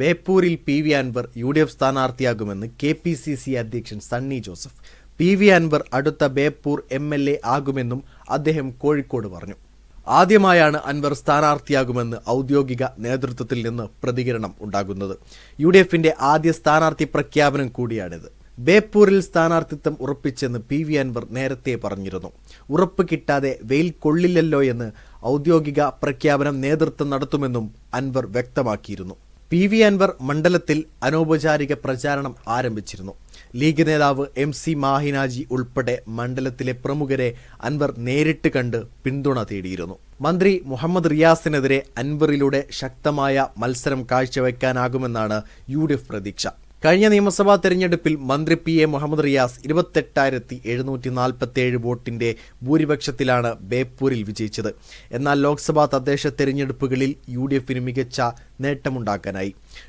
ബേപ്പൂരിൽ PV Anwar UDF സ്ഥാനാർത്ഥിയാകുമെന്ന് KPCC അധ്യക്ഷൻ Sunny Joseph. PV Anwar അടുത്ത Beypore MLA ആകുമെന്നും അദ്ദേഹം കോഴിക്കോട് പറഞ്ഞു. ആദ്യമായാണ് അൻവർ സ്ഥാനാർത്ഥിയാകുമെന്ന് ഔദ്യോഗിക നേതൃത്വത്തിൽ നിന്ന് പ്രതികരണം ഉണ്ടാകുന്നത്. UDFന്റെ ആദ്യ സ്ഥാനാർത്ഥി പ്രഖ്യാപനം കൂടിയാണിത്. ബേപ്പൂരിൽ സ്ഥാനാർത്ഥിത്വം ഉറപ്പിച്ചെന്ന് PV അൻവർ നേരത്തെ പറഞ്ഞിരുന്നു. ഉറപ്പ് കിട്ടാതെ വെയിൽ കൊള്ളില്ലല്ലോ എന്ന് ഔദ്യോഗിക പ്രഖ്യാപനം നേതൃത്വം നടത്തുമെന്നും അൻവർ വ്യക്തമാക്കിയിരുന്നു. PV അൻവർ മണ്ഡലത്തിൽ അനൗപചാരിക പ്രചാരണം ആരംഭിച്ചിരുന്നു. ലീഗ് നേതാവ് MC മാഹിനാജി ഉൾപ്പെടെ മണ്ഡലത്തിലെ പ്രമുഖരെ അൻവർ നേരിട്ട് കണ്ട് പിന്തുണ തേടിയിരുന്നു. മന്ത്രി മുഹമ്മദ് റിയാസിനെതിരെ അൻവറിലൂടെ ശക്തമായ മത്സരം കാഴ്ചവെക്കാനാകുമെന്നാണ് UDF പ്രതീക്ഷ. കഴിഞ്ഞ നിയമസഭാ തെരഞ്ഞെടുപ്പിൽ മന്ത്രി PA മുഹമ്മദ് റിയാസ് 28,747 വോട്ടിന്റെ ഭൂരിപക്ഷത്തിലാണ് ബേപ്പൂരിൽ വിജയിച്ചത്. എന്നാൽ ലോക്സഭാ തദ്ദേശ തെരഞ്ഞെടുപ്പുകളിൽ UDFന് മികച്ച നേട്ടമുണ്ടാക്കാനായി.